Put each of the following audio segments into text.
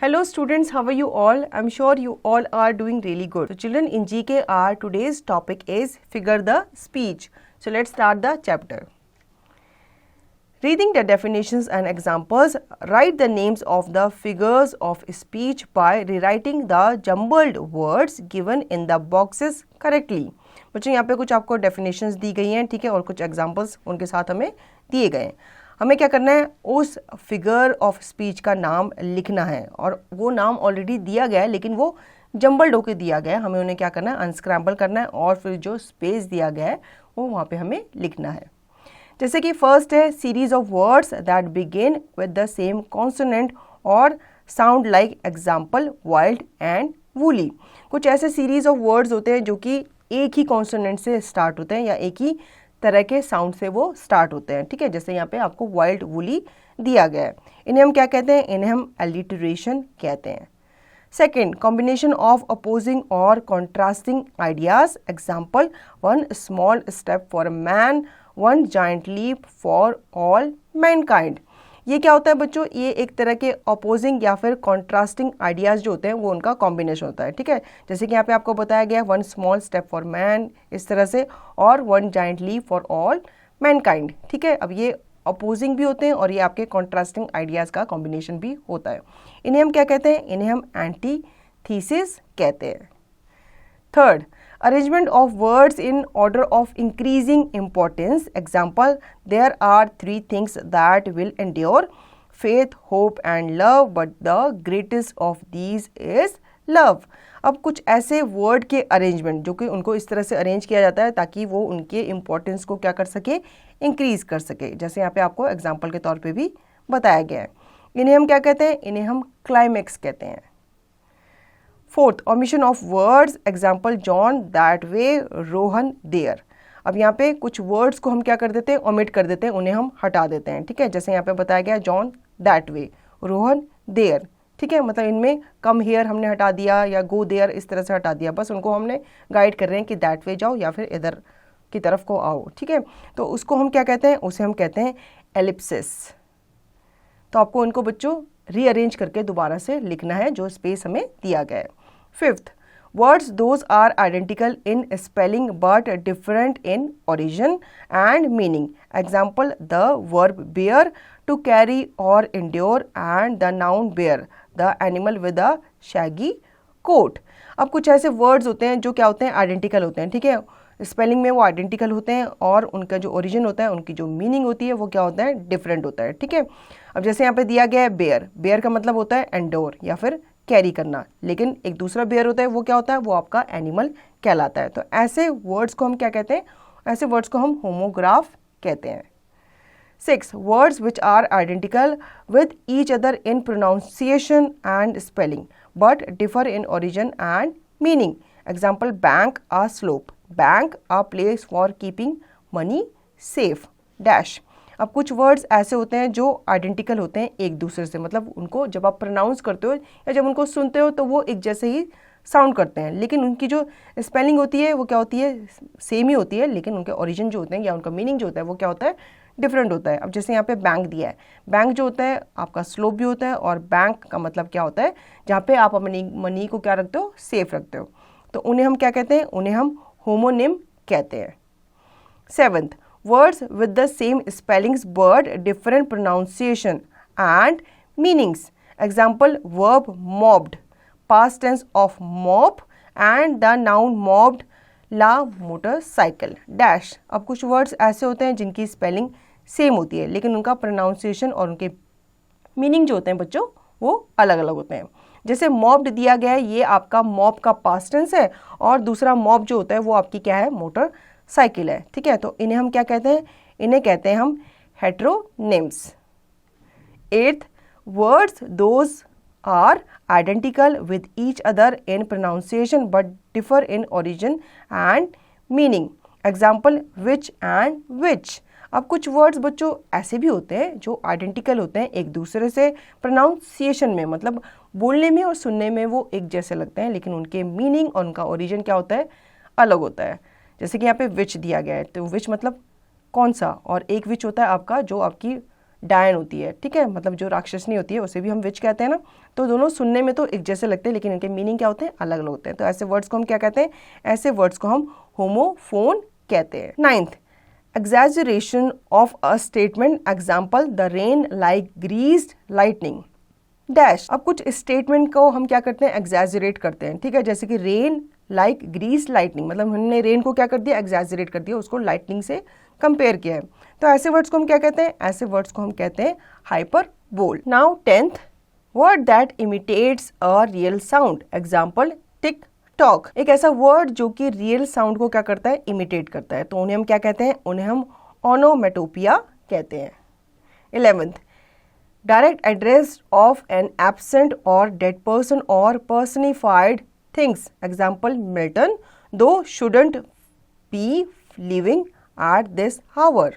Hello students, how are you all? I'm sure you all are doing really good. So children, in GKR, today's topic is figure the speech. So let's start the chapter. Reading the definitions and examples, write the names of the figures of speech by rewriting the jumbled words given in the boxes correctly. बच्चों यहाँ पे कुछ आपको definitions दी गई हैं, ठीक है, और कुछ examples उनके साथ हमें दिए गए हैं. हमें क्या करना है, उस फिगर ऑफ स्पीच का नाम लिखना है और वो नाम ऑलरेडी दिया गया है लेकिन वो जम्बल्ड होकर दिया गया है. हमें उन्हें क्या करना है, अनस्क्रैम्बल करना है और फिर जो स्पेस दिया गया है वो वहाँ पे हमें लिखना है. जैसे कि फर्स्ट है series of words that begin with the same consonant और sound like example wild and woolly. कुछ ऐसे सीरीज ऑफ वर्ड्स होते हैं जो कि एक ही कॉन्सोनेंट से स्टार्ट होते हैं या एक ही तरह के साउंड से वो स्टार्ट होते हैं, ठीक है. जैसे यहाँ पे आपको वाइल्ड वूली दिया गया है. इन्हें हम क्या कहते हैं, इन्हें हम एलिटरेशन कहते हैं. सेकेंड, कॉम्बिनेशन ऑफ अपोजिंग और contrasting ideas. Example, one small step for a man, one giant leap for all mankind. ये क्या होता है बच्चों, ये एक तरह के अपोजिंग या फिर कॉन्ट्रास्टिंग आइडियाज जो होते हैं वो उनका कॉम्बिनेशन होता है, ठीक है. जैसे कि यहाँ पे आपको बताया गया one small step for man इस तरह से और one giant leap for all mankind, ठीक है. अब ये अपोजिंग भी होते हैं और ये आपके कॉन्ट्रास्टिंग आइडियाज का कॉम्बिनेशन भी होता है. इन्हें हम क्या कहते हैं, इन्हें हम एंटीथीसिस कहते हैं. Third, arrangement of words in order of increasing importance. Example, there are three things that will endure: faith, hope and love, but the greatest of these is love. अब कुछ ऐसे वर्ड के अरेंजमेंट जो कि उनको इस तरह से अरेंज किया जाता है ताकि वो उनके इम्पोर्टेंस को क्या कर सके, इंक्रीज कर सके. जैसे यहाँ पे आपको एग्जाम्पल के तौर पे भी बताया गया है. इन्हें हम क्या कहते हैं, इन्हें हम क्लाइमेक्स कहते हैं. Fourth, omission of words. Example, John that way, Rohan there. अब यहाँ पे कुछ वर्ड्स को हम क्या कर देते हैं, ओमिट कर देते हैं, उन्हें हम हटा देते हैं, ठीक है. जैसे यहाँ पे बताया गया John that way, Rohan there, ठीक है. मतलब इनमें कम हेयर हमने हटा दिया या गो देयर इस तरह से हटा दिया, बस उनको हमने गाइड कर रहे हैं कि दैट वे जाओ या फिर इधर की तरफ को आओ, ठीक है. तो उसको हम क्या कहते हैं, उसे हम कहते हैं एलिप्सिस. तो आपको इनको बच्चों रीअरेंज करके दोबारा से लिखना है जो स्पेस हमें दिया गया है. Fifth, words those are identical in spelling but different in origin and meaning. Example, the verb bear, to carry or endure, and the noun bear, the animal with a shaggy coat. अब कुछ ऐसे words होते हैं जो क्या होते हैं, identical होते हैं, ठीक है. स्पेलिंग में वो आइडेंटिकल होते हैं और उनका जो ओरिजिन होता है, उनकी जो मीनिंग होती है वो क्या होता है, डिफरेंट होता है, ठीक है. अब जैसे यहाँ पे दिया गया है बेयर, बेयर का मतलब होता है एंडोर या फिर कैरी करना, लेकिन एक दूसरा बेयर होता है वो क्या होता है, वो आपका एनिमल कहलाता है. तो ऐसे वर्ड्स को हम क्या कहते हैं, ऐसे वर्ड्स को हम होमोग्राफ कहते हैं. 6, words which are identical with each other in pronunciation and spelling but differ in origin and meaning. Example, bank a slope, bank a place for keeping money safe dash. अब कुछ words ऐसे होते हैं जो identical होते हैं एक दूसरे से, मतलब उनको जब आप प्रोनाउंस करते हो या जब उनको सुनते हो तो वो एक जैसे ही साउंड करते हैं, लेकिन उनकी जो स्पेलिंग होती है वो क्या होती है, सेम ही होती है, लेकिन उनके ओरिजिन जो होते हैं या उनका मीनिंग जो होता है वो क्या होता है, डिफरेंट होता है. अब जैसे यहाँ पे बैंक दिया है, बैंक जो होता है आपका स्लोप भी होता है और बैंक का मतलब क्या होता है, जहाँ पे आप अपनी मनी को क्या रखते हो, सेफ रखते हो. तो उन्हें हम क्या कहते हैं, उन्हें हम होमोनिम कहते हैं. 7th, words with the same spellings but different pronunciation and meanings. Example, verb mobbed, past tense of mop, and the noun mobbed la motorcycle dash. अब कुछ words ऐसे होते हैं जिनकी स्पेलिंग सेम होती है लेकिन उनका प्रोनाउंसिएशन और उनके मीनिंग जो होते हैं बच्चों वो अलग अलग होते हैं. जैसे मॉब्ड दिया गया है, ये आपका मॉब का पास्ट टेंस है और दूसरा मॉब जो होता है वो आपकी क्या है, मोटर साइकिल है, ठीक है. तो इन्हें हम क्या कहते हैं, इन्हें कहते हैं हम heteronyms. 8th, words those are identical with each other in pronunciation but differ in origin and meaning. Example, which and which. अब कुछ वर्ड्स बच्चों ऐसे भी होते हैं जो आइडेंटिकल होते हैं एक दूसरे से प्रोनाउंसिएशन में, मतलब बोलने में और सुनने में वो एक जैसे लगते हैं लेकिन उनके मीनिंग और उनका ओरिजिन क्या होता है, अलग होता है. जैसे कि यहाँ पे विच दिया गया है, तो विच मतलब कौन सा, और एक विच होता है आपका जो आपकी डायन होती है, ठीक है, मतलब जो राक्षसनी होती है उसे भी हम विच कहते हैं ना। तो दोनों सुनने में तो एक जैसे लगते हैं लेकिन इनके मीनिंग क्या होते हैं, अलग अलग होते हैं। तो ऐसे वर्ड्स को हम क्या कहते हैं, ऐसे वर्ड्स को हम होमोफोन कहते हैं। 9th, exaggeration of a statement, example the rain like greased lightning dash. अब कुछ स्टेटमेंट को हम क्या करते हैं, एग्जैजरेट करते हैं, ठीक है, जैसे कि रेन लाइक ग्रीस लाइटनिंग, मतलब हमने रेन को क्या कर दिया, एग्जैजरेट कर दिया, उसको लाइटनिंग से कंपेयर किया है। तो ऐसे वर्ड्स को हम क्या कहते हैं, ऐसे वर्ड्स को हम कहते हैं hyperbole. Now 10th, word that imitates a real sound, example tick tock. एक ऐसा वर्ड जो कि रियल साउंड को क्या करता है, इमिटेट करता है, तो उन्हें हम क्या कहते हैं, उन्हें हम ओनोमेटोपिया कहते हैं। 11th, direct address of an absent or dead person or personified things, example Milton, though shouldn't be living at this hour,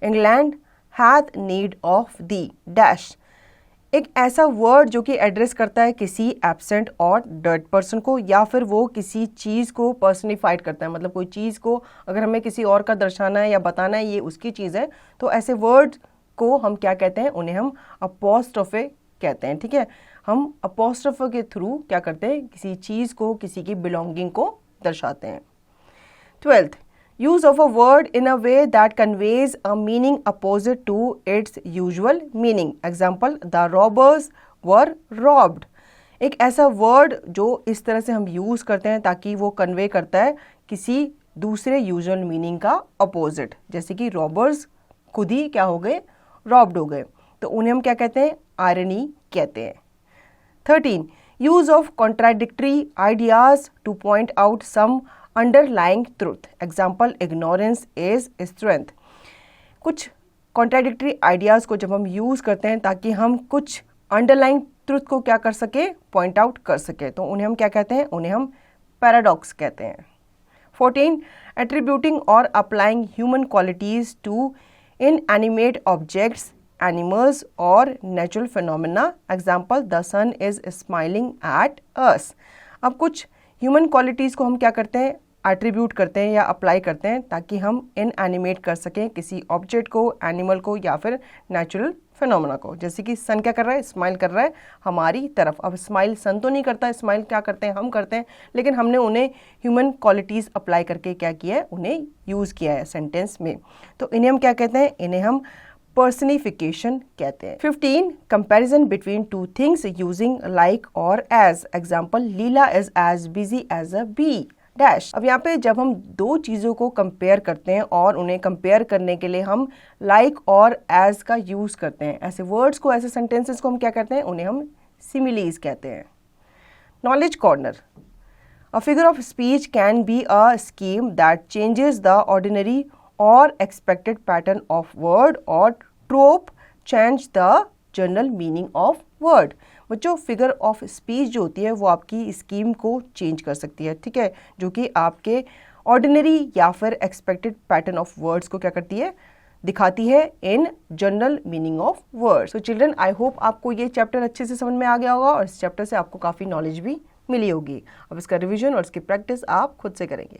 England hath need of thee dash। एक ऐसा वर्ड जो कि एड्रेस करता है किसी एब्सेंट और डेड पर्सन को, या फिर वो किसी चीज़ को पर्सनिफाइड करता है, मतलब कोई चीज़ को अगर हमें किसी और का दर्शाना है या बताना है ये उसकी चीज़ है, तो ऐसे वर्ड को हम क्या कहते हैं, उन्हें हम अपोस्ट्रोफे कहते हैं, ठीक है। हम अपोस्ट्रोफे के थ्रू क्या करते हैं, किसी चीज़ को, किसी की बिलोंगिंग को दर्शाते हैं। 12th, use of a word in a way that conveys a meaning opposite to its usual meaning, example the robbers were robbed। एक ऐसा वर्ड जो इस तरह से हम यूज़ करते हैं ताकि वो कन्वे करता है किसी दूसरे यूजुअल मीनिंग का अपोजिट, जैसे कि रॉबर्स खुद ही क्या हो गए, रॉब्ड हो गए, तो उन्हें हम क्या कहते हैं, आयरनी कहते हैं। 13, use of contradictory ideas to point out some underlying truth, example ignorance is strength। कुछ contradictory ideas को जब हम यूज़ करते हैं ताकि हम कुछ underlying truth को क्या कर सके, point out कर सके, तो उन्हें हम क्या कहते हैं, उन्हें हम paradox कहते हैं। 14, attributing or applying human qualities to inanimate objects, animals or natural phenomena, example the sun is smiling at us। अब कुछ ह्यूमन क्वालिटीज़ को हम क्या करते हैं, एट्रीब्यूट करते हैं या अप्लाई करते हैं ताकि हम इनएनिमेट कर सकें किसी ऑब्जेक्ट को, एनिमल को या फिर नेचुरल फिनोमेना को, जैसे कि सन क्या कर रहा है, स्माइल कर रहा है हमारी तरफ। अब स्माइल सन तो नहीं करता, स्माइल क्या करते हैं, हम करते हैं, लेकिन हमने उन्हें ह्यूमन क्वालिटीज़ अप्लाई करके क्या किया है, उन्हें यूज़ किया है सेंटेंस में, तो इन्हें हम क्या कहते हैं, इन्हें हम पर्सनिफिकेशन कहते हैं। 15, comparison between two things using like और as, example Leela is as busy as a bee dash. अब यहाँ पे जब हम दो चीज़ों को कंपेयर करते हैं और उन्हें कंपेयर करने के लिए हम लाइक और एज का यूज़ करते हैं, ऐसे वर्ड्स को, ऐसे सेंटेंसेस को हम क्या कहते हैं, उन्हें हम सिमिलीज कहते हैं। Knowledge corner. A figure of speech can be a scheme that changes the ordinary और एक्सपेक्टेड पैटर्न ऑफ वर्ड और ट्रोप change the general meaning of word. बच्चों, फिगर ऑफ स्पीच जो होती है वो आपकी स्कीम को चेंज कर सकती है, ठीक है, जो कि आपके ऑर्डिनरी या फिर एक्सपेक्टेड पैटर्न ऑफ वर्ड्स को क्या करती है, दिखाती है in general meaning of words. So children, I hope आपको ये चैप्टर अच्छे से समझ में आ गया होगा और इस चैप्टर से आपको काफ़ी नॉलेज भी मिली होगी। अब इसका रिवीजन और इसकी प्रैक्टिस आप खुद से करेंगे।